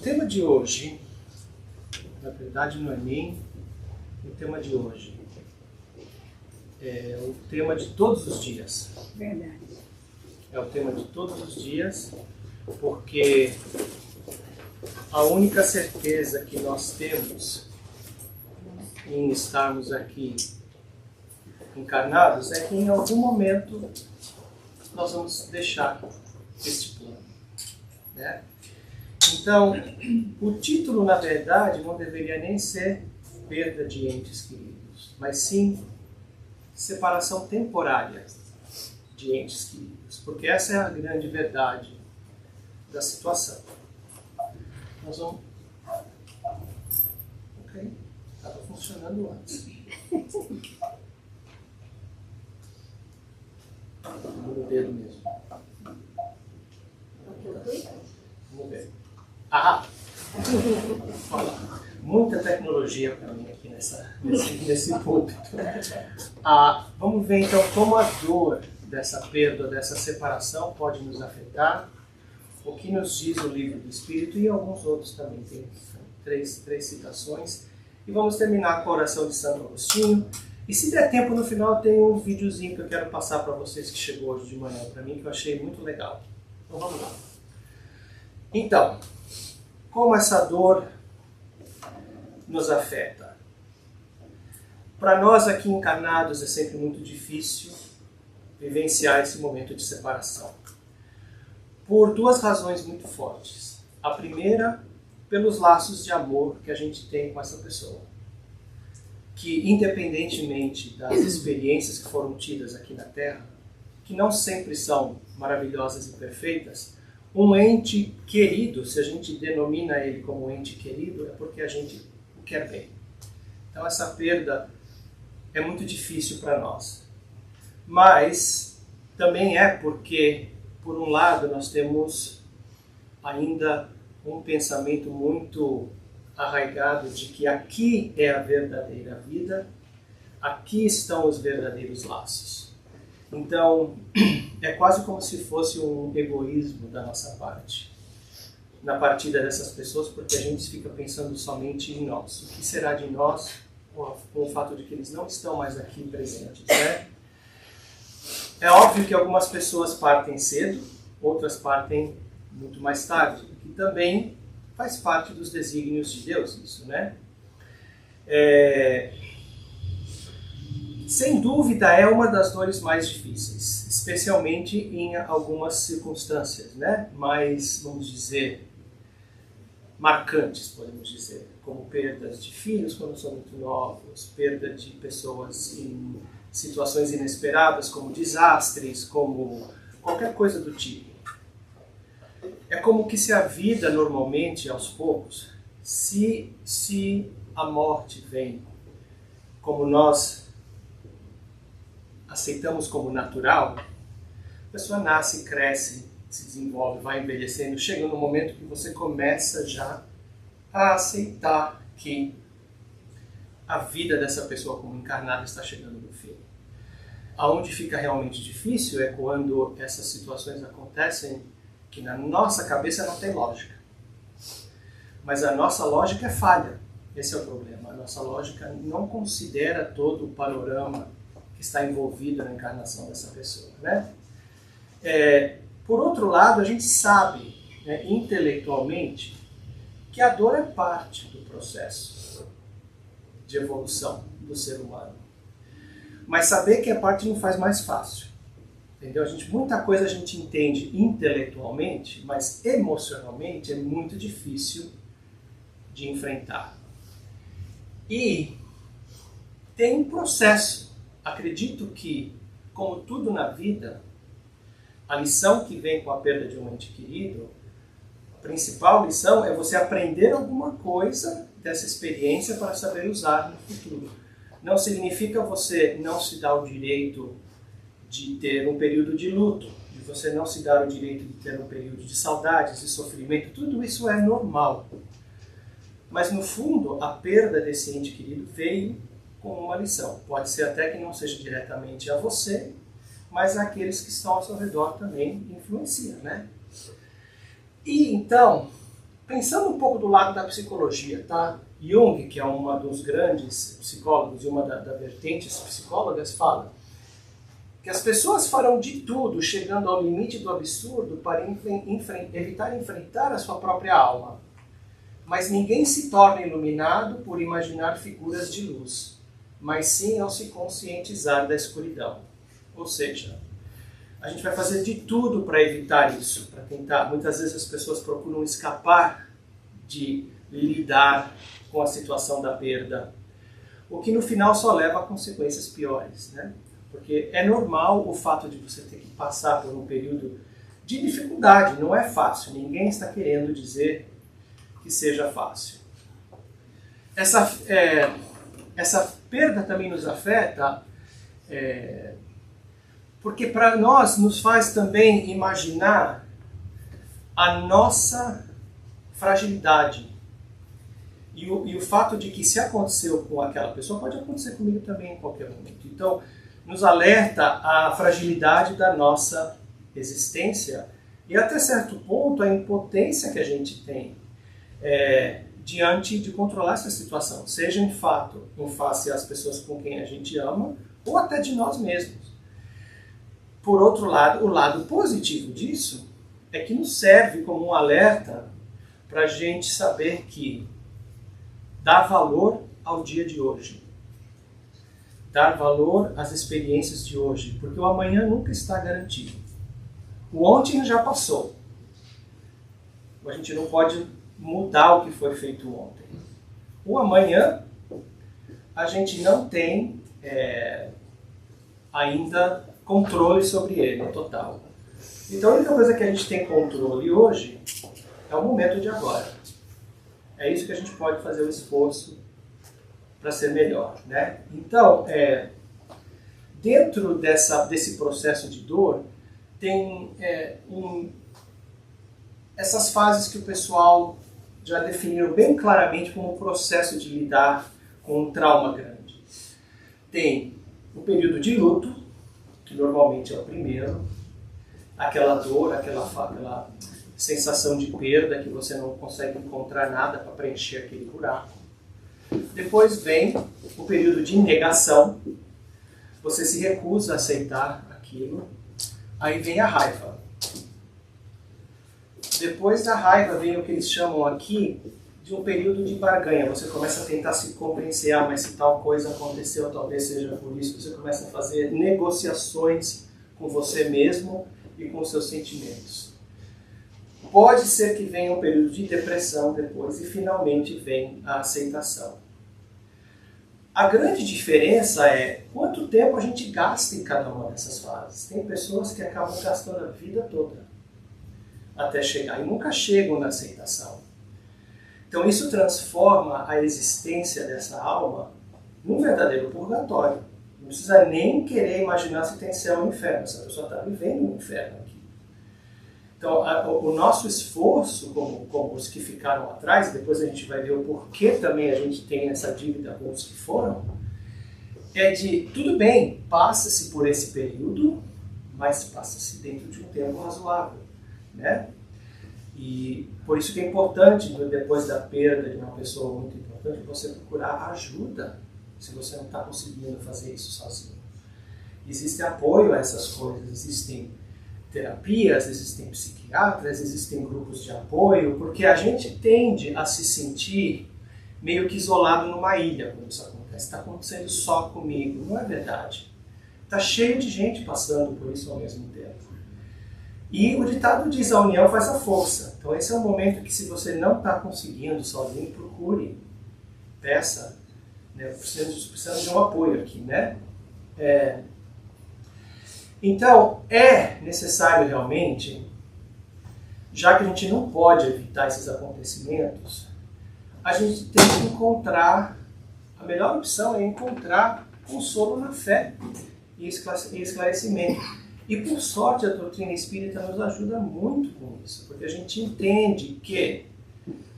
tema de hoje, na verdade não é nem o tema de hoje, é o tema de todos os dias. Verdade. É o tema de todos os dias, porque a única certeza que nós temos em estarmos aqui encarnados é que em algum momento nós vamos deixar este plano, né? Então, o título, na verdade, não deveria nem ser perda de entes queridos, mas sim separação temporária de entes queridos, porque essa é a grande verdade da situação. Nós vamos... Ok? Estava funcionando antes. No dedo mesmo. Vamos ver. Ah! Olha, muita tecnologia para mim aqui nesse púlpito. Vamos ver então como a dor dessa perda, dessa separação pode nos afetar, o que nos diz o Livro do Espírito e alguns outros também. Tem três citações. E vamos terminar com a oração de Santo Agostinho. E se der tempo, no final tem um videozinho que eu quero passar para vocês que chegou hoje de manhã para mim, que eu achei muito legal. Então vamos lá. Então, como essa dor nos afeta? Para nós aqui encarnados é sempre muito difícil vivenciar esse momento de separação. Por duas razões muito fortes. A primeira, pelos laços de amor que a gente tem com essa pessoa. Que independentemente das experiências que foram tidas aqui na Terra, que não sempre são maravilhosas e perfeitas, um ente querido, se a gente denomina ele como ente querido, é porque a gente o quer bem. Então essa perda é muito difícil para nós. Mas também é porque, por um lado, nós temos ainda um pensamento muito arraigado de que aqui é a verdadeira vida, aqui estão os verdadeiros laços. Então, é quase como se fosse um egoísmo da nossa parte, na partida dessas pessoas, porque a gente fica pensando somente em nós. O que será de nós com o fato de que eles não estão mais aqui presentes, né? É óbvio que algumas pessoas partem cedo, outras partem muito mais tarde, o que também faz parte dos desígnios de Deus, isso, né? Sem dúvida é uma das dores mais difíceis, especialmente em algumas circunstâncias, né? Mais, vamos dizer, marcantes, podemos dizer, como perdas de filhos quando são muito novos, perda de pessoas em situações inesperadas, como desastres, como qualquer coisa do tipo. É como que se a vida normalmente, aos poucos, se a morte vem como nós aceitamos como natural, a pessoa nasce, cresce, se desenvolve, vai envelhecendo, chega no momento que você começa já a aceitar que a vida dessa pessoa como encarnada está chegando no fim. Aonde fica realmente difícil é quando essas situações acontecem que na nossa cabeça não tem lógica. Mas a nossa lógica é falha. Esse é o problema. A nossa lógica não considera todo o panorama que está envolvido na encarnação dessa pessoa, né? Por outro lado, a gente sabe, né, intelectualmente, que a dor é parte do processo de evolução do ser humano. Mas saber que é parte não faz mais fácil. Entendeu? Muita coisa a gente entende intelectualmente, mas emocionalmente é muito difícil de enfrentar. E tem um processo. Acredito que, como tudo na vida, a lição que vem com a perda de um ente querido, a principal lição é você aprender alguma coisa dessa experiência para saber usar no futuro. Não significa você não se dar o direito de ter um período de luto, de você não se dar o direito de ter um período de saudades, de sofrimento, tudo isso é normal. Mas no fundo, a perda desse ente querido veio com uma lição. Pode ser até que não seja diretamente a você, mas aqueles que estão ao seu redor também influenciam, né? E então, pensando um pouco do lado da psicologia, tá? Jung, que é um dos grandes psicólogos e uma das vertentes psicólogas, fala que as pessoas farão de tudo, chegando ao limite do absurdo, para evitar enfrentar a sua própria alma. Mas ninguém se torna iluminado por imaginar figuras de luz, mas sim ao se conscientizar da escuridão. Ou seja, a gente vai fazer de tudo para evitar isso, para tentar. Muitas vezes as pessoas procuram escapar de lidar com a situação da perda, o que no final só leva a consequências piores, né? Porque é normal o fato de você ter que passar por um período de dificuldade, não é fácil, ninguém está querendo dizer que seja fácil. Essa perda também nos afeta, porque para nós nos faz também imaginar a nossa fragilidade. E o fato de que se aconteceu com aquela pessoa, pode acontecer comigo também em qualquer momento. Então, nos alerta a fragilidade da nossa existência e até certo ponto a impotência que a gente tem diante de controlar essa situação, seja em face às pessoas com quem a gente ama ou até de nós mesmos. Por outro lado, o lado positivo disso é que nos serve como um alerta para a gente saber que dar valor ao dia de hoje, dar valor às experiências de hoje, porque o amanhã nunca está garantido. O ontem já passou. A gente não pode mudar o que foi feito ontem. O amanhã, a gente não tem ainda controle sobre ele, total. Então a única coisa que a gente tem controle hoje é o momento de agora. É isso que a gente pode fazer o esforço para ser melhor, né? Então, dentro desse processo de dor, tem essas fases que o pessoal já definiu bem claramente como o processo de lidar com um trauma grande. Tem o período de luto, que normalmente é o primeiro, aquela dor, aquela sensação de perda, que você não consegue encontrar nada para preencher aquele buraco. Depois vem o período de negação, você se recusa a aceitar aquilo. Aí vem a raiva. Depois da raiva vem o que eles chamam aqui de um período de barganha. Você começa a tentar se convencer, mas se tal coisa aconteceu, talvez seja por isso. Você começa a fazer negociações com você mesmo e com seus sentimentos. Pode ser que venha um período de depressão depois e finalmente vem a aceitação. A grande diferença é quanto tempo a gente gasta em cada uma dessas fases. Tem pessoas que acabam gastando a vida toda até chegar e nunca chegam na aceitação. Então isso transforma a existência dessa alma num verdadeiro purgatório. Não precisa nem querer imaginar se tem céu ou inferno. Essa pessoa está vivendo um inferno aqui. Então, o nosso esforço, como os que ficaram atrás, depois a gente vai ver o porquê também a gente tem essa dívida com os que foram, é de, tudo bem, passa-se por esse período, mas passa-se dentro de um tempo razoável, né? E por isso que é importante, depois da perda de uma pessoa muito importante, você procurar ajuda, se você não está conseguindo fazer isso sozinho. Existe apoio a essas coisas, existem terapias, existem psiquiatras, existem grupos de apoio, porque a gente tende a se sentir meio que isolado numa ilha quando isso acontece. Está acontecendo só comigo. Não é verdade. Está cheio de gente passando por isso ao mesmo tempo. E o ditado diz, a união faz a força. Então esse é um momento que, se você não está conseguindo sozinho, procure, peça, né? Precisamos de um apoio aqui, né? Então, é necessário realmente, já que a gente não pode evitar esses acontecimentos, a gente tem que encontrar, a melhor opção é encontrar consolo na fé e esclarecimento. E por sorte a doutrina espírita nos ajuda muito com isso, porque a gente entende que,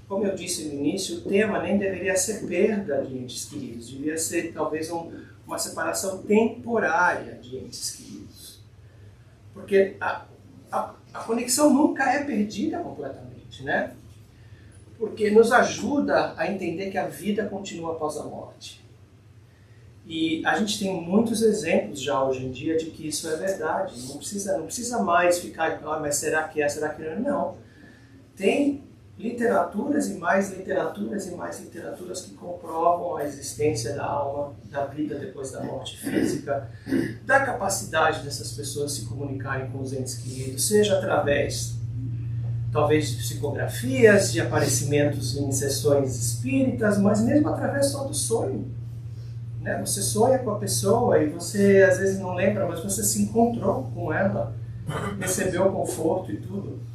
como eu disse no início, o tema nem deveria ser perda de entes queridos, deveria ser talvez uma separação temporária de entes queridos. Porque a conexão nunca é perdida completamente, né? porque nos ajuda a entender que a vida continua após a morte. E a gente tem muitos exemplos já hoje em dia de que isso é verdade. Não precisa mais ficar, mas será que é, será que não é? Não. Tem literaturas e mais literaturas e mais literaturas que comprovam a existência da alma, da vida depois da morte física, da capacidade dessas pessoas se comunicarem com os entes queridos, seja através, talvez, de psicografias, de aparecimentos em sessões espíritas, mas mesmo através só do sonho. Né? Você sonha com a pessoa e você às vezes não lembra, mas você se encontrou com ela, recebeu conforto e tudo.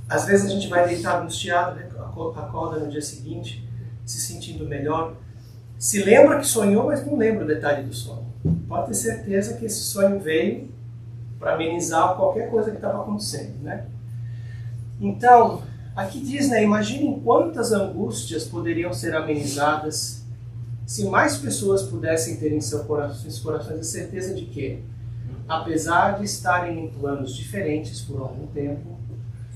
Às vezes a gente vai deitar angustiado, né? Acorda no dia seguinte, se sentindo melhor. Se lembra que sonhou, mas não lembra o detalhe do sonho. Pode ter certeza que esse sonho veio para amenizar qualquer coisa que estava acontecendo. Né? Então, aqui diz, né? Imaginem quantas angústias poderiam ser amenizadas se mais pessoas pudessem ter em seus corações a certeza de que, apesar de estarem em planos diferentes por algum tempo,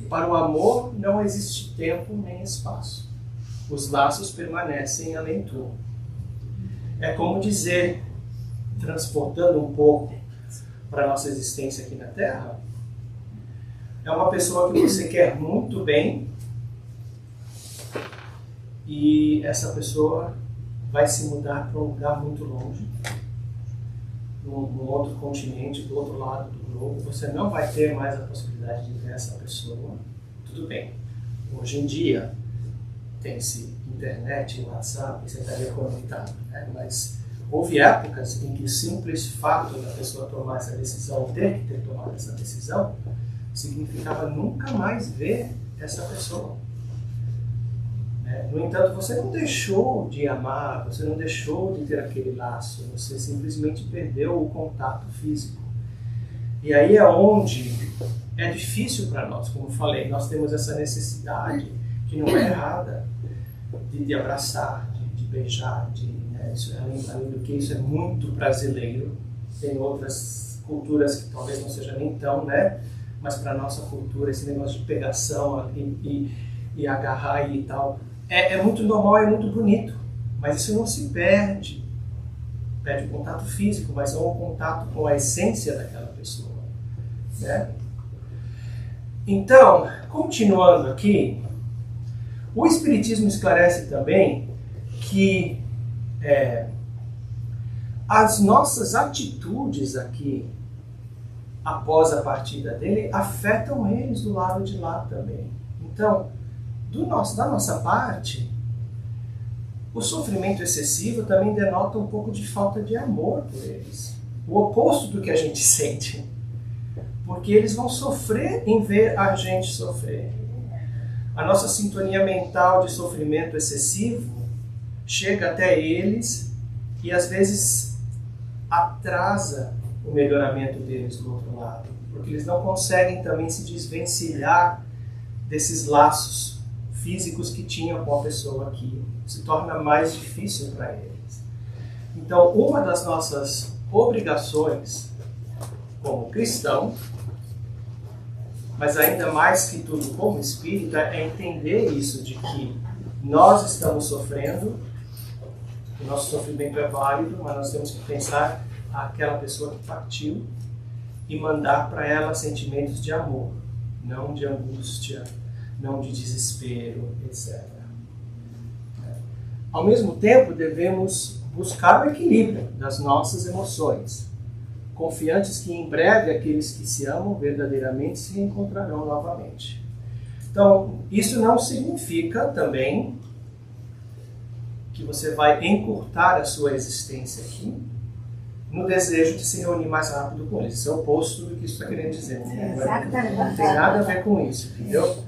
para o amor não existe tempo nem espaço. Os laços permanecem além de tudo. É como dizer, transportando um pouco para a nossa existência aqui na Terra, é uma pessoa que você quer muito bem e essa pessoa vai se mudar para um lugar muito longe, num outro continente, do outro lado do globo. Você não vai ter mais a possibilidade de ver essa pessoa. Tudo bem. Hoje em dia, tem-se internet, WhatsApp, você estaria conectado. Né? Mas houve épocas em que o simples fato da pessoa tomar essa decisão, ter que ter tomado essa decisão, significava nunca mais ver essa pessoa. No entanto, você não deixou de amar, você não deixou de ter aquele laço, você simplesmente perdeu o contato físico. E aí é onde é difícil para nós, como eu falei, nós temos essa necessidade, que não é errada, de abraçar, de beijar, isso, além do que isso é muito brasileiro. Tem outras culturas que talvez não seja nem tão, né? Mas para a nossa cultura, esse negócio de pegação e agarrar e tal, é muito normal, é muito bonito, mas isso não se perde. Perde o contato físico, mas não o contato com a essência daquela pessoa. Né? Então, continuando aqui, o Espiritismo esclarece também que as nossas atitudes aqui, após a partida dele, afetam eles do lado de lá também. Então, da nossa parte, o sofrimento excessivo também denota um pouco de falta de amor por eles. O oposto do que a gente sente. Porque eles vão sofrer em ver a gente sofrer. A nossa sintonia mental de sofrimento excessivo chega até eles e às vezes atrasa o melhoramento deles do outro lado. Porque eles não conseguem também se desvencilhar desses laços físicos que tinham com a pessoa aqui. Se torna mais difícil para eles. Então, uma das nossas obrigações como cristão, mas ainda mais que tudo como espírita, é entender isso, de que nós estamos sofrendo, o nosso sofrimento é válido, mas nós temos que pensar aquela pessoa que partiu e mandar para ela sentimentos de amor, não de angústia, não de desespero, etc. Ao mesmo tempo, devemos buscar o equilíbrio das nossas emoções, confiantes que em breve aqueles que se amam verdadeiramente se encontrarão novamente. Então, isso não significa também que você vai encurtar a sua existência aqui no desejo de se reunir mais rápido com eles. Isso é o oposto do que isso está querendo dizer. Não tem nada a ver com isso, entendeu?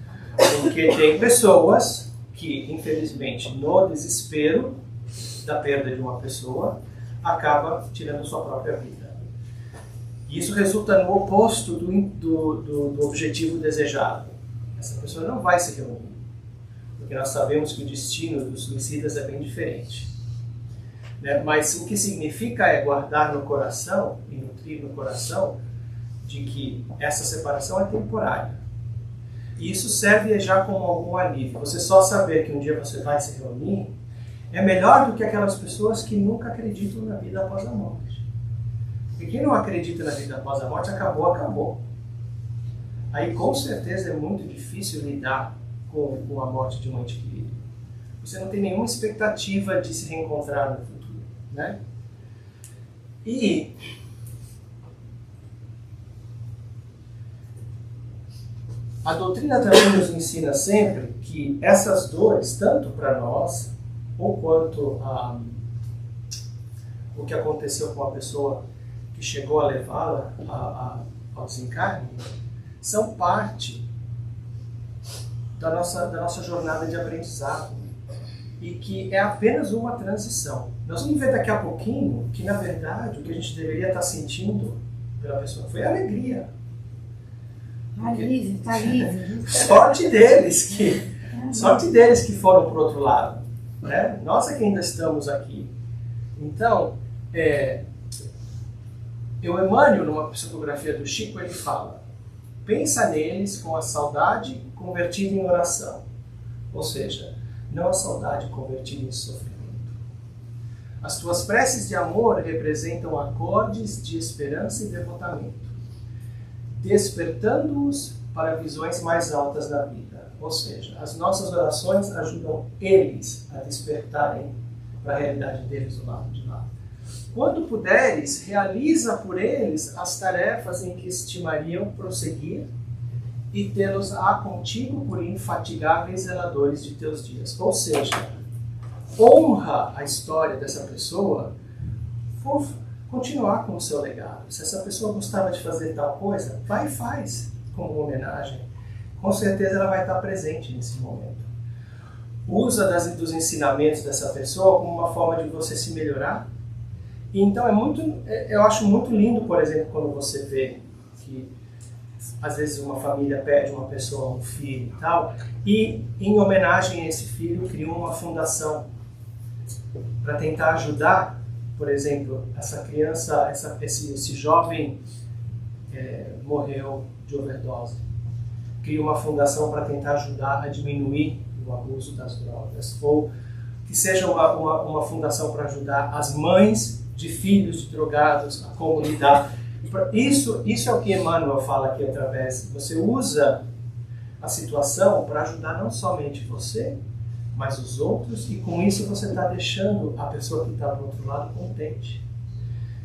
Porque tem pessoas que, infelizmente, no desespero da perda de uma pessoa, acaba tirando sua própria vida. E isso resulta no oposto do objetivo desejado. Essa pessoa não vai se reunir, porque nós sabemos que o destino dos suicidas é bem diferente. Né? Mas o que significa é guardar no coração e nutrir no coração de que essa separação é temporária. E isso serve já como algum alívio. Você só saber que um dia você vai se reunir é melhor do que aquelas pessoas que nunca acreditam na vida após a morte. Porque quem não acredita na vida após a morte, acabou, acabou. Aí com certeza é muito difícil lidar com a morte de um ente querido. Você não tem nenhuma expectativa de se reencontrar no futuro, né? E a doutrina também nos ensina sempre que essas dores, tanto para nós, ou quanto o que aconteceu com a pessoa que chegou a levá-la ao desencarne, são parte da nossa jornada de aprendizado. E que é apenas uma transição. Nós vamos ver daqui a pouquinho que, na verdade, o que a gente deveria estar sentindo pela pessoa foi alegria. Está livre. Sorte deles que foram para o outro lado. Né? Nós é que ainda estamos aqui. Então, o Emmanuel, numa psicografia do Chico, ele fala: pensa neles com a saudade convertida em oração. Ou seja, não a saudade convertida em sofrimento. As tuas preces de amor representam acordes de esperança e devotamento, despertando-os para visões mais altas da vida. Ou seja, as nossas orações ajudam eles a despertarem para a realidade deles do lado de lá. Quando puderes, realiza por eles as tarefas em que estimariam prosseguir e tê-los contigo por infatigáveis zeladores de teus dias. Ou seja, honra a história dessa pessoa por continuar com o seu legado. Se essa pessoa gostava de fazer tal coisa, vai e faz como homenagem. Com certeza ela vai estar presente nesse momento. Usa dos ensinamentos dessa pessoa como uma forma de você se melhorar. E então eu acho muito lindo, por exemplo, quando você vê que às vezes uma família pede uma pessoa, um filho e tal, e em homenagem a esse filho criou uma fundação para tentar ajudar, por exemplo, essa criança, esse jovem morreu de overdose. Cria uma fundação para tentar ajudar a diminuir o abuso das drogas. Ou que seja uma fundação para ajudar as mães de filhos de drogados, a comunidade. Isso é o que Emmanuel fala aqui através. Você usa a situação para ajudar não somente você, mas os outros, e com isso você está deixando a pessoa que está do outro lado contente.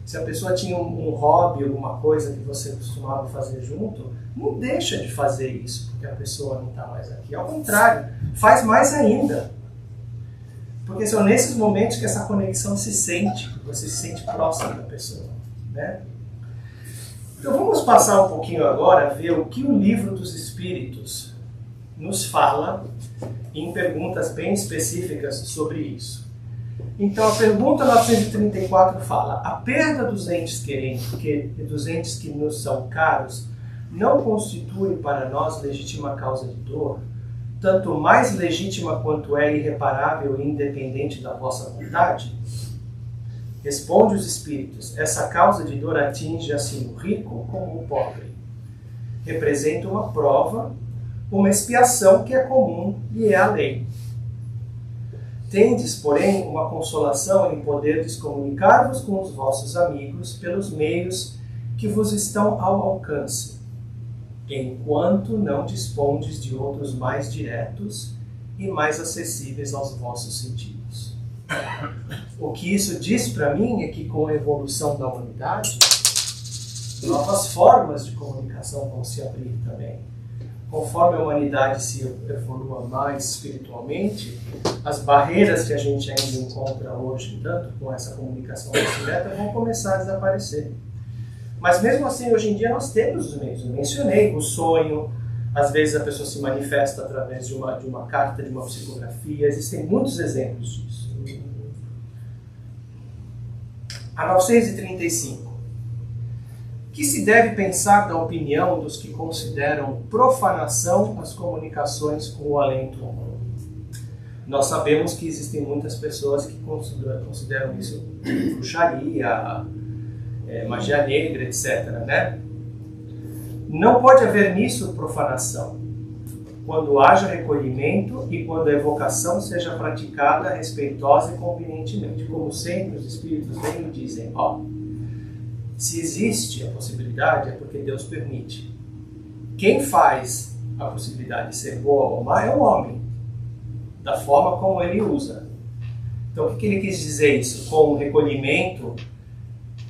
Se a pessoa tinha um hobby, alguma coisa que você costumava fazer junto, não deixa de fazer isso porque a pessoa não está mais aqui. Ao contrário, faz mais ainda. Porque são nesses momentos que essa conexão se sente, você se sente próximo da pessoa, né? Então vamos passar um pouquinho agora a ver o que o Livro dos Espíritos nos fala em perguntas bem específicas sobre isso. Então a pergunta 934 fala: a perda dos entes querentes, dos entes que nos são caros, não constitui para nós legítima causa de dor, tanto mais legítima quanto é irreparável e independente da vossa vontade? Responde os Espíritos: essa causa de dor atinge assim o rico como o pobre. Representa uma prova, uma expiação que é comum e é a lei. Tendes, porém, uma consolação em poderdes comunicar-vos com os vossos amigos pelos meios que vos estão ao alcance, enquanto não dispondes de outros mais diretos e mais acessíveis aos vossos sentidos. O que isso diz para mim é que com a evolução da humanidade, novas formas de comunicação vão se abrir também. Conforme a humanidade se evolua mais espiritualmente, as barreiras que a gente ainda encontra hoje, tanto com essa comunicação mais direta, vão começar a desaparecer. Mas mesmo assim, hoje em dia, nós temos os meios. Eu mencionei o sonho, às vezes a pessoa se manifesta através de uma carta, de uma psicografia. Existem muitos exemplos disso. A 935. Que se deve pensar da opinião dos que consideram profanação as comunicações com o alento humano? Nós sabemos que existem muitas pessoas que consideram isso bruxaria, magia negra, etc., né? Não pode haver nisso profanação. quando haja recolhimento e quando a evocação seja praticada respeitosa e convenientemente. Como sempre, os Espíritos vêm e dizem, se existe a possibilidade é porque Deus permite. Quem faz a possibilidade de ser boa ou má é o homem, da forma como ele usa. Então, o que ele quis dizer isso? Com recolhimento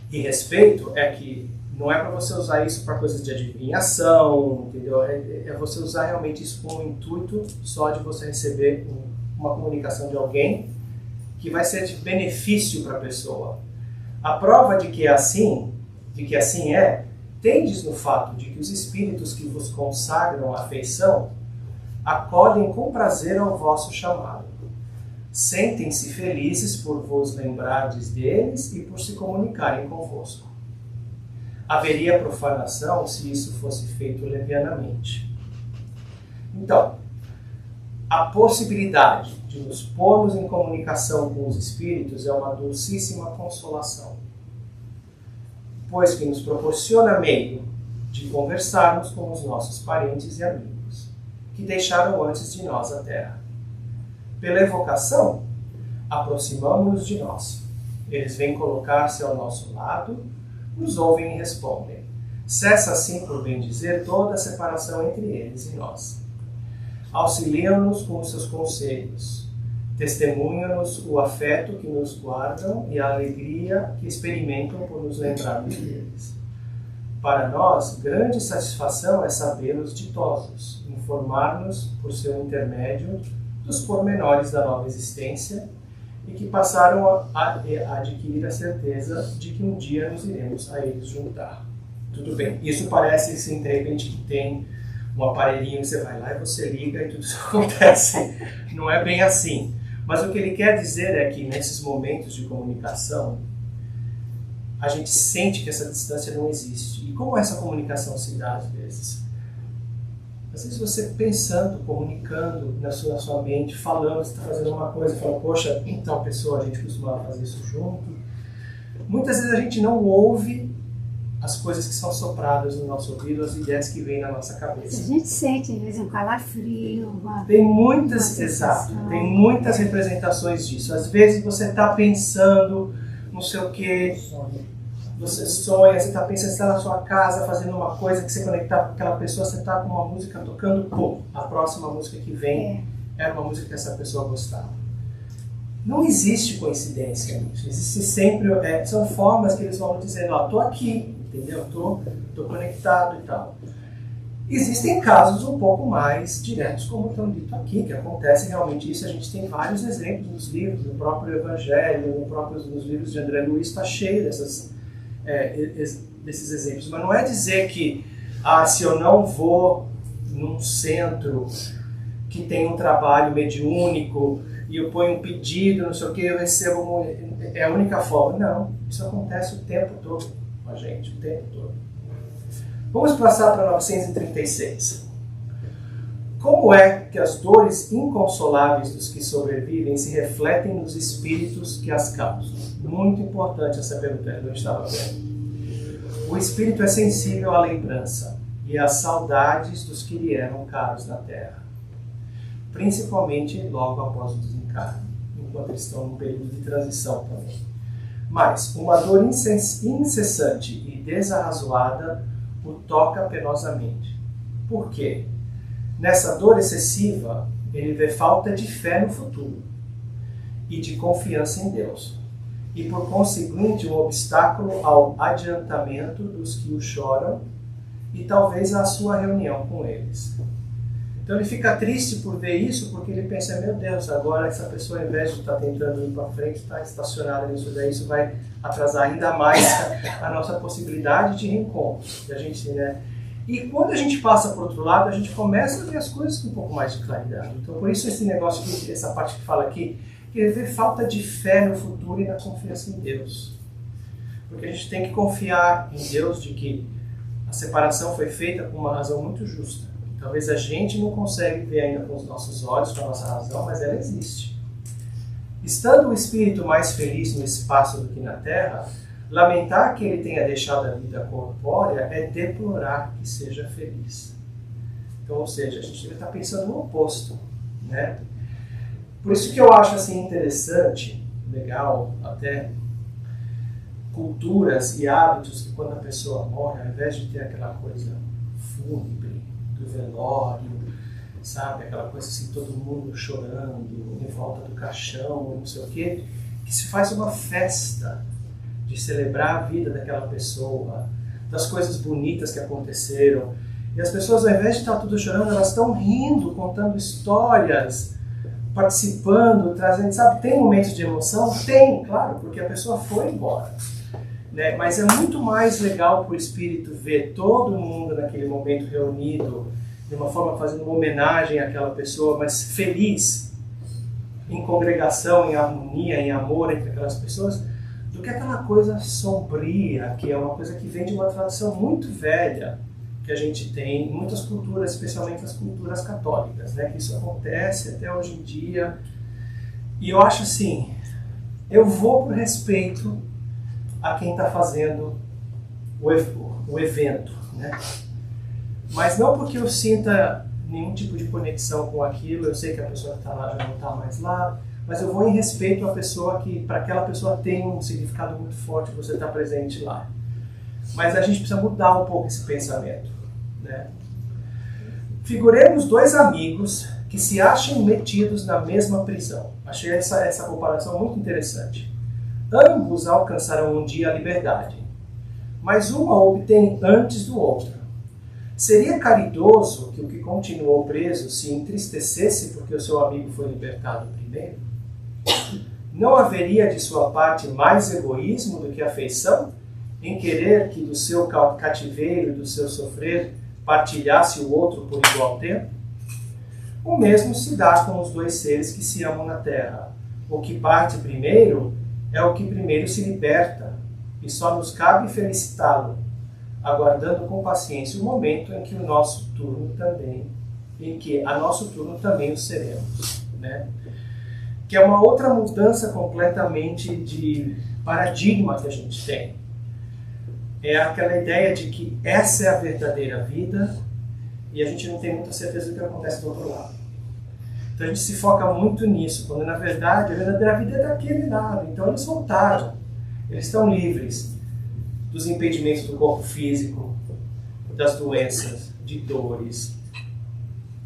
e respeito é que não é para você usar isso para coisas de adivinhação, entendeu? É você usar realmente isso com o intuito só de você receber uma comunicação de alguém que vai ser de benefício para a pessoa. A prova de que assim é, tendes no fato de que os espíritos que vos consagram a afeição acodem com prazer ao vosso chamado. Sentem-se felizes por vos lembrardes deles e por se comunicarem convosco. Haveria profanação se isso fosse feito levianamente. Então, a possibilidade de nos pormos em comunicação com os espíritos é uma dulcíssima consolação, pois que nos proporciona meio de conversarmos com os nossos parentes e amigos, que deixaram antes de nós a terra. Pela evocação, aproximamo-nos de nós. Eles vêm colocar-se ao nosso lado, nos ouvem e respondem. Cessa assim, por bem dizer, toda a separação entre eles e nós. Auxiliam-nos com os seus conselhos. Testemunham-nos o afeto que nos guardam e a alegria que experimentam por nos lembrarmos deles. Para nós, grande satisfação é sabê-los ditosos, informar-nos, por seu intermédio, dos pormenores da nova existência e que passaram a adquirir a certeza de que um dia nos iremos a eles juntar. Tudo bem, isso parece, assim, de repente, que tem um aparelhinho que você vai lá e você liga e tudo isso acontece. Não é bem assim. Mas o que ele quer dizer é que nesses momentos de comunicação, a gente sente que essa distância não existe. E como essa comunicação se dá às vezes? Às vezes você pensando, comunicando na sua mente, falando, você está fazendo uma coisa, fala, poxa, então pessoa, a gente costumava fazer isso junto. Muitas vezes a gente não ouve as coisas que são sopradas no nosso ouvido, as ideias que vêm na nossa cabeça. A gente sente, às vezes, um calafrio. Tem muitas representações disso. Às vezes você está pensando não sei o quê, você sonha, você está pensando, você está na sua casa fazendo uma coisa que você conectar com aquela pessoa, você está com uma música tocando, pum, a próxima música que vem era uma música que essa pessoa gostava. Não existe coincidência nisso, existe sempre, são formas que eles vão dizendo, estou aqui, entendeu? Estou conectado e tal. Existem casos um pouco mais diretos, como estão dito aqui, que acontece realmente isso. A gente tem vários exemplos nos livros, no próprio Evangelho, nos livros de André Luiz, está cheio desses exemplos. Mas não é dizer que, se eu não vou num centro que tem um trabalho mediúnico e eu ponho um pedido, não sei o que, eu recebo, é a única forma. Não, isso acontece o tempo todo com a gente, o tempo todo. Vamos passar para 936. Como é que as dores inconsoláveis dos que sobrevivem se refletem nos espíritos que as causam? Muito importante essa pergunta que a gente estava vendo. O espírito é sensível à lembrança e às saudades dos que lhe eram caros na terra, principalmente logo após o desencarne, enquanto eles estão num período de transição também. Mas uma dor incessante e desarrazoada o toca penosamente. Por quê? Nessa dor excessiva, ele vê falta de fé no futuro e de confiança em Deus, e por conseguinte um obstáculo ao adiantamento dos que o choram e talvez à sua reunião com eles. Então ele fica triste por ver isso, porque ele pensa, meu Deus, agora essa pessoa, ao invés de estar tentando ir para frente, está estacionada nisso daí, isso vai atrasar ainda mais a nossa possibilidade de reencontro. A gente, né? E quando a gente passa para o outro lado, a gente começa a ver as coisas com um pouco mais de claridade. Então por isso esse negócio, essa parte que fala aqui, que ele vê falta de fé no futuro e na confiança em Deus. Porque a gente tem que confiar em Deus de que a separação foi feita por uma razão muito justa. Talvez a gente não consegue ver ainda com os nossos olhos, com a nossa razão, mas ela existe. Estando o espírito mais feliz no espaço do que na terra, lamentar que ele tenha deixado a vida corpórea é deplorar que seja feliz. Então, ou seja, a gente deve estar pensando no oposto, né? Por isso que eu acho assim interessante, legal, até culturas e hábitos que quando a pessoa morre, ao invés de ter aquela coisa fúnebre do velório, sabe, aquela coisa assim, todo mundo chorando em volta do caixão, não sei o quê, que se faz uma festa de celebrar a vida daquela pessoa, das coisas bonitas que aconteceram. E as pessoas, ao invés de estar tudo chorando, elas estão rindo, contando histórias, participando, trazendo, sabe, tem momentos de emoção? Tem, claro, porque a pessoa foi embora. Né? Mas é muito mais legal para o espírito ver todo mundo naquele momento reunido, de uma forma fazendo uma homenagem àquela pessoa, mas feliz, em congregação, em harmonia, em amor entre aquelas pessoas, do que aquela coisa sombria, que é uma coisa que vem de uma tradição muito velha, que a gente tem em muitas culturas, especialmente as culturas católicas, né? Que isso acontece até hoje em dia. E eu acho assim, eu vou por respeito a quem está fazendo o evento, né? Mas não porque eu sinta nenhum tipo de conexão com aquilo, eu sei que a pessoa que está lá já não está mais lá, mas eu vou em respeito à pessoa que, para aquela pessoa tem um significado muito forte você estar presente lá. Mas a gente precisa mudar um pouco esse pensamento, né? Figuremos dois amigos que se acham metidos na mesma prisão. Achei essa comparação muito interessante. Ambos alcançarão um dia a liberdade, mas um a obtém antes do outro. Seria caridoso que o que continuou preso se entristecesse porque o seu amigo foi libertado primeiro? Não haveria de sua parte mais egoísmo do que afeição em querer que do seu cativeiro e do seu sofrer partilhasse o outro por igual tempo? O mesmo se dá com os dois seres que se amam na terra. O que parte primeiro é o que primeiro se liberta, e só nos cabe felicitá-lo, aguardando com paciência o momento em que a nosso turno também o seremos, né? Que é uma outra mudança completamente de paradigma que a gente tem. É aquela ideia de que essa é a verdadeira vida e a gente não tem muita certeza do que acontece do outro lado. Então a gente se foca muito nisso, quando na verdade a verdadeira vida é daquele lado. Então eles voltaram, eles estão livres dos impedimentos do corpo físico, das doenças, de dores,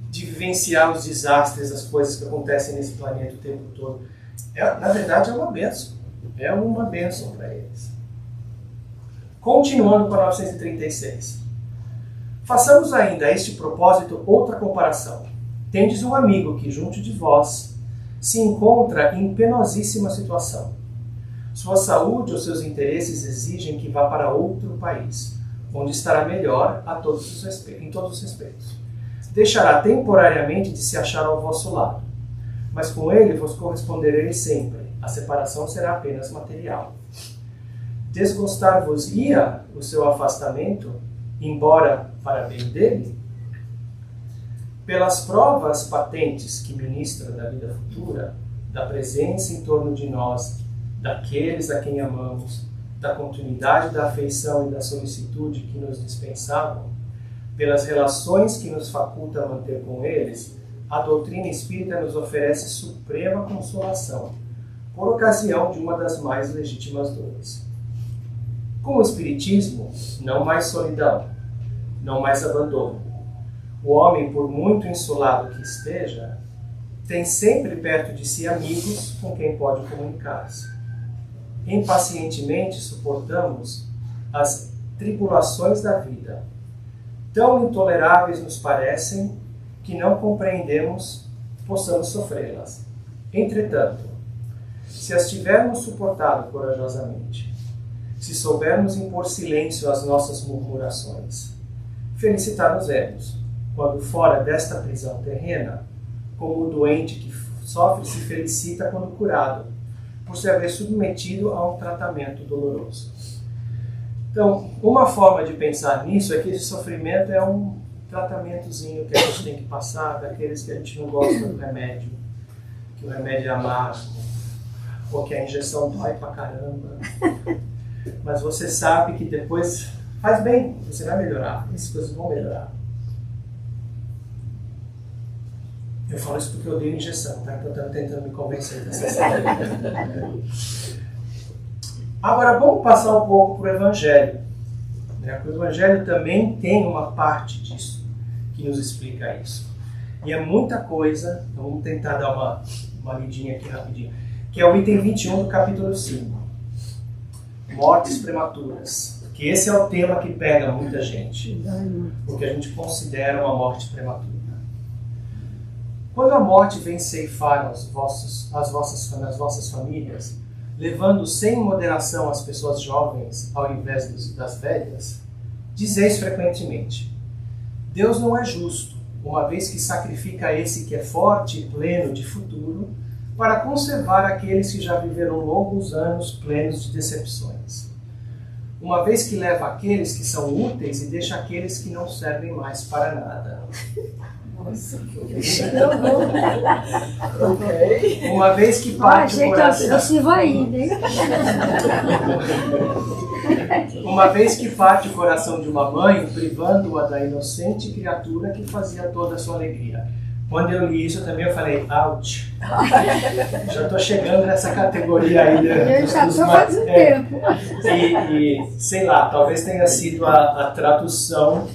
de vivenciar os desastres, as coisas que acontecem nesse planeta o tempo todo. Na verdade é uma bênção para eles. Continuando com a 936. Façamos ainda a este propósito outra comparação. Tendes um amigo que, junto de vós, se encontra em penosíssima situação. Sua saúde ou seus interesses exigem que vá para outro país, onde estará melhor em todos os respeitos. Deixará temporariamente de se achar ao vosso lado, mas com ele vos correspondereis sempre. A separação será apenas material. Desgostar-vos-ia o seu afastamento, embora para bem dele? Pelas provas patentes que ministram da vida futura, da presença em torno de nós, daqueles a quem amamos, da continuidade da afeição e da solicitude que nos dispensavam, pelas relações que nos faculta manter com eles, a doutrina espírita nos oferece suprema consolação, por ocasião de uma das mais legítimas dores. Com o Espiritismo, não mais solidão, não mais abandono. O homem, por muito insulado que esteja, tem sempre perto de si amigos com quem pode comunicar-se. Impacientemente suportamos as tribulações da vida. Tão intoleráveis nos parecem que não compreendemos, possamos sofrê-las. Entretanto, se as tivermos suportado corajosamente, se soubermos impor silêncio às nossas murmurações, felicitar-nos-emos, quando fora desta prisão terrena, como o doente que sofre se felicita quando curado, por se haver submetido a um tratamento doloroso. Então, uma forma de pensar nisso é que esse sofrimento é um tratamentozinho que a gente tem que passar daqueles que a gente não gosta do remédio, que o remédio é amargo, ou que a injeção dói pra caramba. Mas você sabe que depois faz bem, você vai melhorar, essas coisas vão melhorar. Eu falo isso porque eu dei injeção, tá? Então eu estou tentando me convencer dessa história. Agora vamos passar um pouco para o Evangelho. O Evangelho também tem uma parte disso que nos explica isso. E é muita coisa, então vamos tentar dar uma lidinha aqui rapidinho. Que é o item 21 do capítulo 5. Mortes prematuras. Que esse é o tema que pega muita gente. O que a gente considera uma morte prematura. Quando a morte vem ceifar as vossas famílias, levando sem moderação as pessoas jovens ao invés das velhas, dizeis frequentemente: Deus não é justo, uma vez que sacrifica esse que é forte e pleno de futuro, para conservar aqueles que já viveram longos anos plenos de decepções. Uma vez que leva aqueles que são úteis e deixa aqueles que não servem mais para nada. Nossa, Uma vez que parte o coração... eu sirvo ainda, hein? Uma vez que parte o coração de uma mãe, privando-a da inocente criatura que fazia toda a sua alegria. Quando eu li isso também eu falei, ouch. Já estou chegando nessa categoria aí. Eu já estou faz um tempo. E sei lá, talvez tenha sido a tradução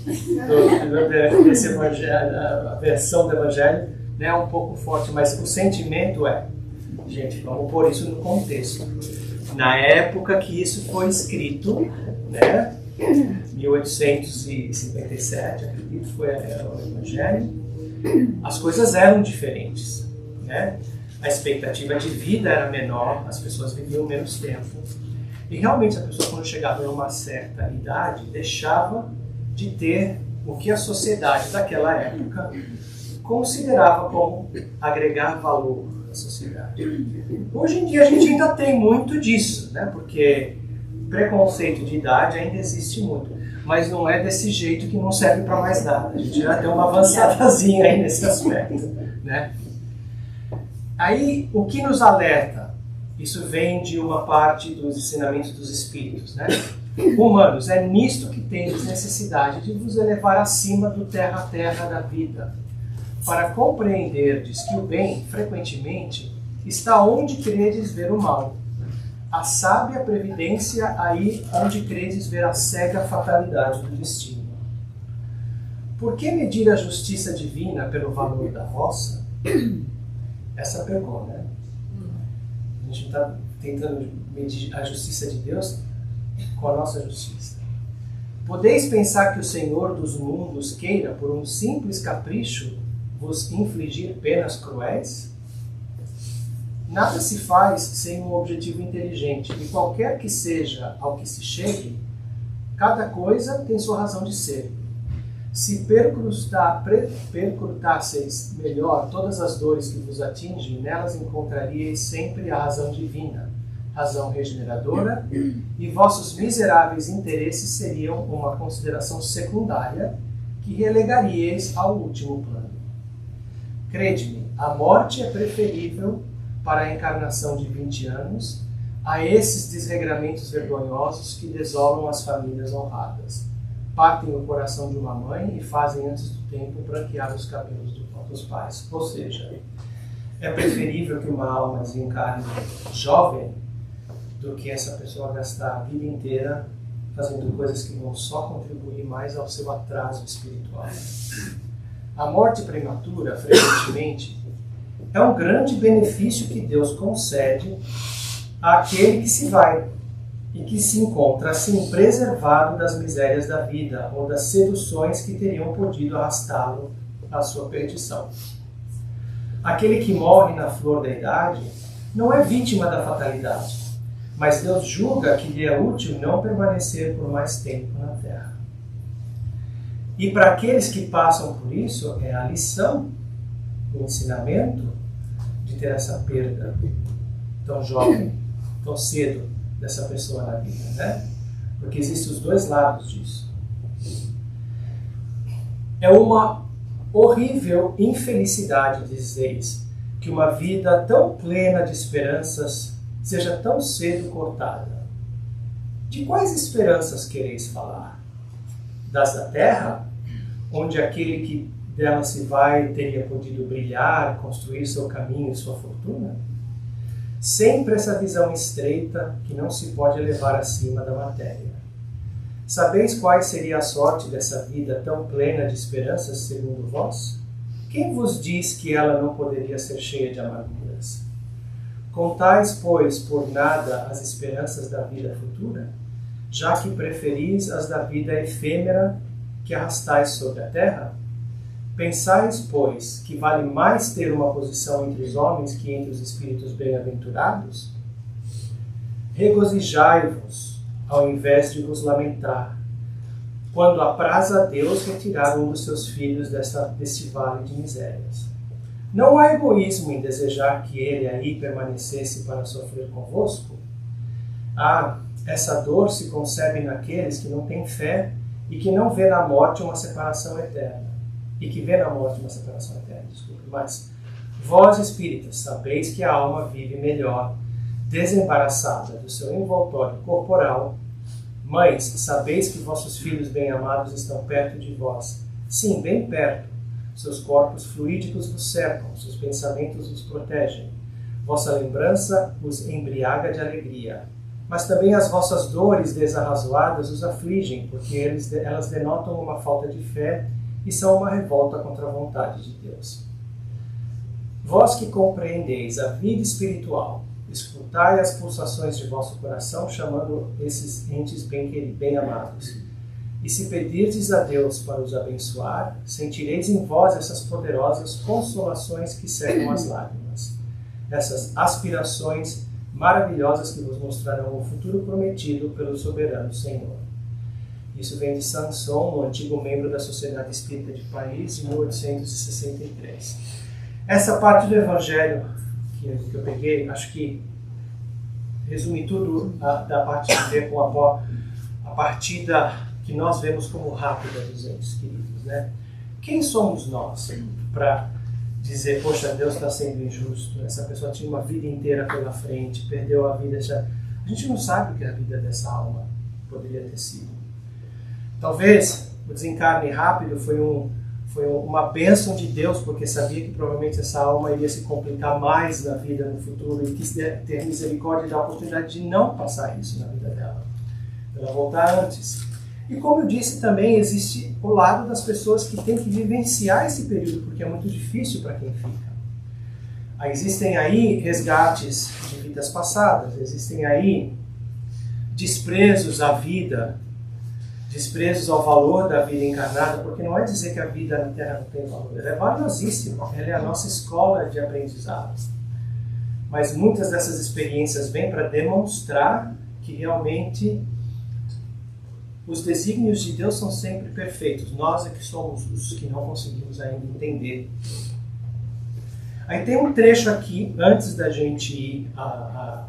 desse evangelho, a versão do evangelho, né, um pouco forte, mas o sentimento é, gente, vamos pôr isso no contexto. Na época que isso foi escrito, né, 1857, acredito, foi o evangelho, as coisas eram diferentes, né? A expectativa de vida era menor, as pessoas viviam menos tempo. E realmente a pessoa, quando chegava a uma certa idade, deixava de ter o que a sociedade daquela época considerava como agregar valor à sociedade. Hoje em dia a gente ainda tem muito disso, né? Porque preconceito de idade ainda existe muito. Mas não é desse jeito que não serve para mais nada. A gente já tem uma avançadazinha aí nesse aspecto, né? Aí, o que nos alerta? Isso vem de uma parte dos ensinamentos dos Espíritos, né? Humanos, é nisto que tendes necessidade de vos elevar acima do terra a terra da vida, para compreenderdes que o bem, frequentemente, está onde credes ver o mal. A sábia previdência aí onde credes ver a cega fatalidade do destino. Por que medir a justiça divina pelo valor da vossa? Essa pergunta, né? A gente está tentando medir a justiça de Deus com a nossa justiça. Podeis pensar que o Senhor dos mundos queira, por um simples capricho, vos infligir penas cruéis? Nada se faz sem um objetivo inteligente, e qualquer que seja ao que se chegue, cada coisa tem sua razão de ser. Se percrutasseis melhor todas as dores que vos atingem, nelas encontraríeis sempre a razão divina, razão regeneradora, e vossos miseráveis interesses seriam uma consideração secundária que relegaríeis ao último plano. Crede-me, a morte é preferível para a encarnação de 20 anos, a esses desregramentos vergonhosos que desolam as famílias honradas, partem o coração de uma mãe e fazem antes do tempo branquear os cabelos dos pais. Ou seja, é preferível que uma alma desencarne jovem do que essa pessoa gastar a vida inteira fazendo coisas que vão só contribuir mais ao seu atraso espiritual. A morte prematura, frequentemente, é um grande benefício que Deus concede àquele que se vai e que se encontra assim preservado das misérias da vida ou das seduções que teriam podido arrastá-lo à sua perdição. Aquele que morre na flor da idade não é vítima da fatalidade, mas Deus julga que lhe é útil não permanecer por mais tempo na terra. E para aqueles que passam por isso, é a lição, o ensinamento de ter essa perda tão jovem, tão cedo dessa pessoa na vida, né? Porque existem os dois lados disso. É uma horrível infelicidade, dizeis, que uma vida tão plena de esperanças seja tão cedo cortada. De quais esperanças quereis falar? Das da terra, onde aquele que dela se vai teria podido brilhar, construir seu caminho e sua fortuna? Sempre essa visão estreita que não se pode elevar acima da matéria. Sabeis qual seria a sorte dessa vida tão plena de esperanças segundo vós? Quem vos diz que ela não poderia ser cheia de amarguras? Contais, pois, por nada as esperanças da vida futura, já que preferis as da vida efêmera que arrastais sobre a terra? Pensais, pois, que vale mais ter uma posição entre os homens que entre os espíritos bem-aventurados? Regozijai-vos, ao invés de vos lamentar, quando apraz a Deus retirar um dos seus filhos desse vale de misérias. Não há egoísmo em desejar que ele aí permanecesse para sofrer convosco? Essa dor se concebe naqueles que não têm fé e que não vê na morte uma separação eterna. Mas vós, espíritas, sabeis que a alma vive melhor, desembaraçada do seu envoltório corporal. Mães, sabeis que vossos filhos bem-amados estão perto de vós. Sim, bem perto. Seus corpos fluídicos vos cercam, seus pensamentos vos protegem. Vossa lembrança os embriaga de alegria. Mas também as vossas dores desarrazoadas os afligem, porque elas denotam uma falta de fé e são uma revolta contra a vontade de Deus. Vós que compreendeis a vida espiritual, escutai as pulsações de vosso coração, chamando esses entes bem-amados. E se pedirdes a Deus para os abençoar, sentireis em vós essas poderosas consolações que secam as lágrimas, essas aspirações maravilhosas que vos mostrarão o futuro prometido pelo soberano Senhor. Isso vem de Sanson, um antigo membro da Sociedade Espírita de Paris, de 1863. Essa parte do Evangelho que eu peguei, acho que resume tudo da parte de ver com a partida que nós vemos como rápida dos entes queridos, né? Quem somos nós para dizer, poxa, Deus está sendo injusto, essa pessoa tinha uma vida inteira pela frente, perdeu a vida já. A gente não sabe o que a vida dessa alma poderia ter sido. Talvez o desencarne rápido foi uma bênção de Deus, porque sabia que provavelmente essa alma iria se complicar mais na vida no futuro e quis ter misericórdia e dar a oportunidade de não passar isso na vida dela, para ela voltar antes. E como eu disse também, existe o lado das pessoas que têm que vivenciar esse período, porque é muito difícil para quem fica. Existem aí resgates de vidas passadas, existem aí desprezos à vida, desprezos ao valor da vida encarnada, porque não é dizer que a vida na Terra não tem valor, ela é valiosíssima, ela é a nossa escola de aprendizado. Mas muitas dessas experiências vêm para demonstrar que realmente os desígnios de Deus são sempre perfeitos. Nós é que somos os que não conseguimos ainda entender. Aí tem um trecho aqui, antes da gente ir à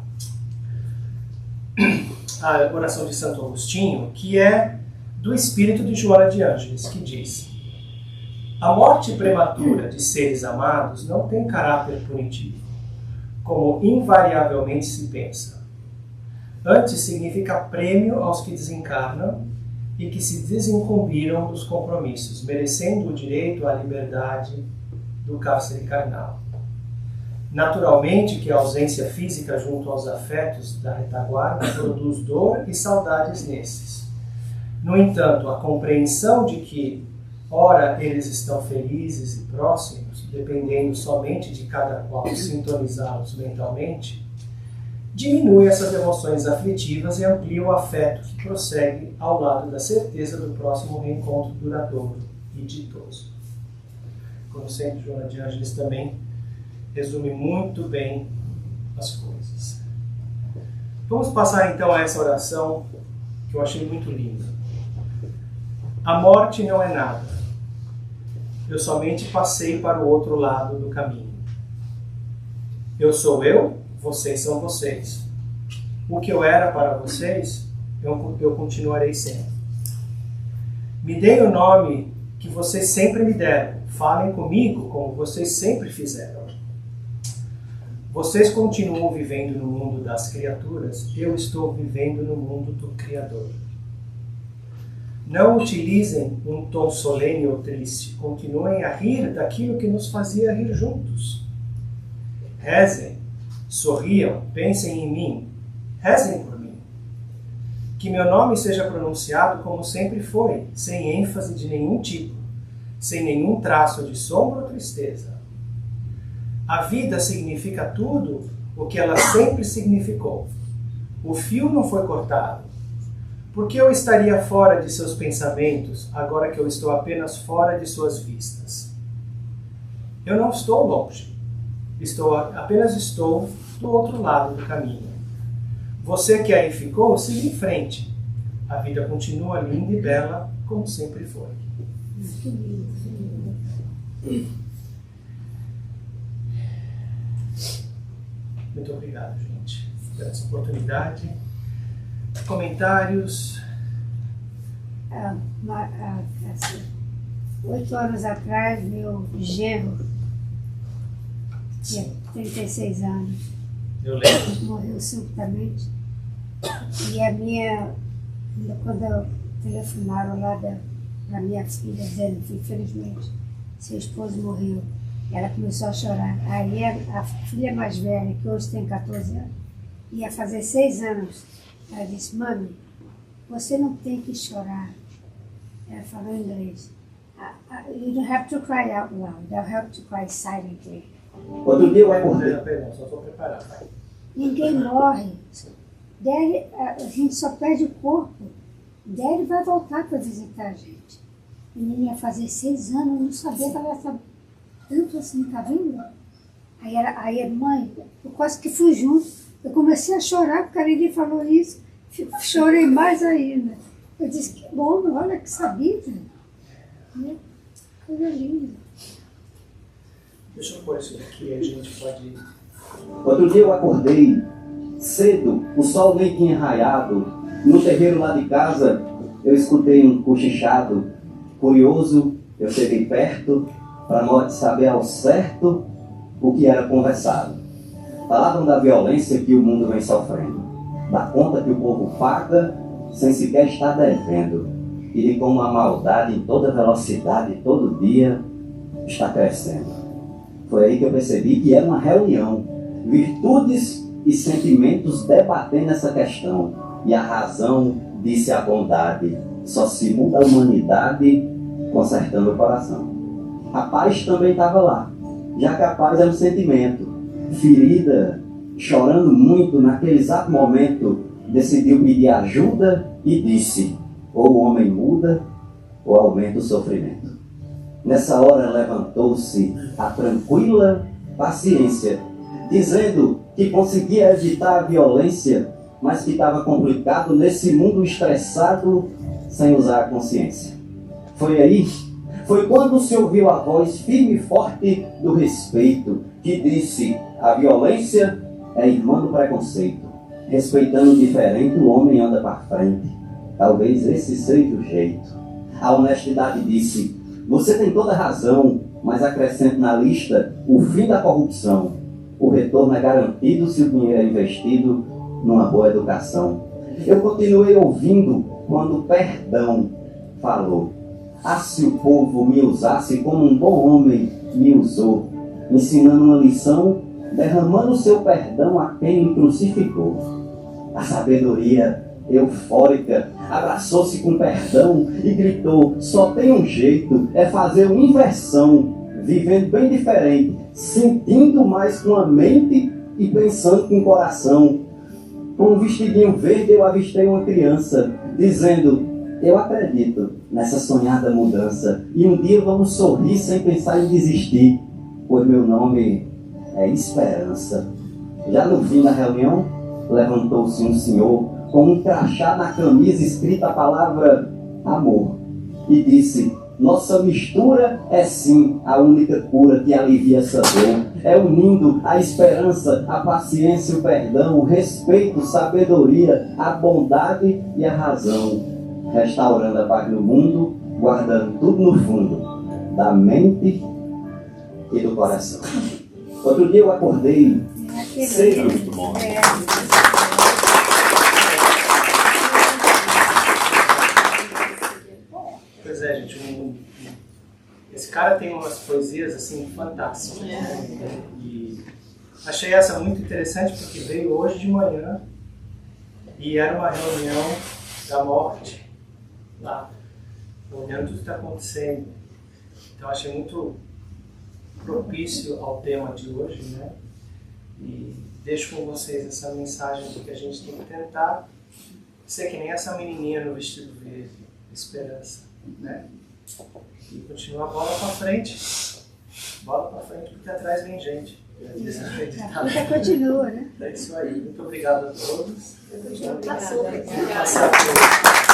oração de Santo Agostinho, que é do espírito de Joana de Ângeles, que diz: a morte prematura de seres amados não tem caráter punitivo, como invariavelmente se pensa. Antes significa prêmio aos que desencarnam e que se desincumbiram dos compromissos, merecendo o direito à liberdade do cárcere carnal. Naturalmente que a ausência física junto aos afetos da retaguarda produz dor e saudades nesses. No entanto, a compreensão de que, ora, eles estão felizes e próximos, dependendo somente de cada qual sintonizá-los mentalmente, diminui essas emoções aflitivas e amplia o afeto que prossegue ao lado da certeza do próximo reencontro duradouro e ditoso. Como sempre, Joana de Ângeles também resume muito bem as coisas. Vamos passar então a essa oração que eu achei muito linda. A morte não é nada. Eu somente passei para o outro lado do caminho. Eu sou eu, vocês são vocês. O que eu era para vocês, eu continuarei sendo. Me deem o nome que vocês sempre me deram. Falem comigo como vocês sempre fizeram. Vocês continuam vivendo no mundo das criaturas, eu estou vivendo no mundo do Criador. Não utilizem um tom solene ou triste. Continuem a rir daquilo que nos fazia rir juntos. Rezem, sorriam, pensem em mim. Rezem por mim. Que meu nome seja pronunciado como sempre foi, sem ênfase de nenhum tipo, sem nenhum traço de sombra ou tristeza. A vida significa tudo o que ela sempre significou. O fio não foi cortado. Por que eu estaria fora de seus pensamentos, agora que eu estou apenas fora de suas vistas? Eu não estou longe. Apenas estou do outro lado do caminho. Você que aí ficou, siga em frente. A vida continua linda e bela, como sempre foi. Muito obrigado, gente, por essa oportunidade. Comentários? 8 anos atrás, meu genro, tinha 36 anos, Eu lembro. morreu subitamente. E a minha, quando telefonaram lá para minha filha, dizendo que infelizmente seu esposo morreu, ela começou a chorar. Aí a filha mais velha, que hoje tem 14 anos, ia fazer 6 anos, ela disse: mãe, você não tem que chorar. Ela falou em inglês. You don't have to cry out loud, you have to cry silently. Outro dia eu acordei. Perdão, só estou preparado. Vai. Ninguém morre. Daddy, a gente só perde o corpo. Daddy vai voltar para visitar a gente. A menina ia fazer 6 anos, eu não sabia que ela estava tanto assim, tá vendo? Aí a mãe, eu quase que fui junto. Eu comecei a chorar porque a Lili falou isso. Chorei mais ainda. Eu disse: que bom, olha que sabida. Né? Coisa linda. Deixa eu pôr isso aqui, a gente pode... Outro dia eu acordei cedo, o sol nem tinha raiado. No terreiro lá de casa, eu escutei um cochichado. Curioso, eu cheguei perto para saber ao certo o que era conversado. Falavam da violência que o mundo vem sofrendo, da conta que o povo paga sem sequer estar devendo, e de como a maldade em toda velocidade, todo dia, está crescendo. Foi aí que eu percebi que era uma reunião, virtudes e sentimentos debatendo essa questão, e a razão disse a bondade: só se muda a humanidade consertando o coração. A paz também estava lá, já que a paz é um sentimento. Ferida, chorando muito naquele exato momento, decidiu pedir ajuda e disse: ou o homem muda ou aumenta o sofrimento. Nessa hora levantou-se a tranquila paciência, dizendo que conseguia evitar a violência, mas que estava complicado nesse mundo estressado sem usar a consciência. Foi quando se ouviu a voz firme e forte do respeito, que disse: a violência é irmã do preconceito. Respeitando o diferente, o homem anda para frente. Talvez esse seja o jeito. A honestidade disse: você tem toda razão, mas acrescento na lista o fim da corrupção. O retorno é garantido se o dinheiro é investido numa boa educação. Eu continuei ouvindo quando o perdão falou: ah, se o povo me usasse como um bom homem me usou, ensinando uma lição, derramando seu perdão a quem me crucificou. A sabedoria eufórica abraçou-se com perdão e gritou: só tem um jeito, é fazer uma inversão, vivendo bem diferente, sentindo mais com a mente e pensando com o coração. Com um vestidinho verde eu avistei uma criança, dizendo: eu acredito nessa sonhada mudança, e um dia vamos sorrir sem pensar em desistir, pois meu nome é Esperança. Já no fim da reunião, levantou-se um senhor com um crachá na camisa escrita a palavra amor e disse: nossa mistura é sim a única cura que alivia essa dor. É unindo a esperança, a paciência, o perdão, o respeito, sabedoria, a bondade e a razão, restaurando a paz no mundo, guardando tudo no fundo da mente e do coração. Outro dia eu acordei cedo. Muito bom. Esse cara tem umas poesias assim fantásticas. Né? E achei essa muito interessante porque veio hoje de manhã e era uma reunião da morte lá, olhando tudo que está acontecendo. Então achei muito propício ao tema de hoje, né? E deixo com vocês essa mensagem de que a gente tem que tentar ser que nem essa menininha no vestido verde, esperança, né? E continuar a bola pra frente, porque atrás vem gente. A vida continua, né? É isso aí. Muito obrigado a todos. Passou. Passar por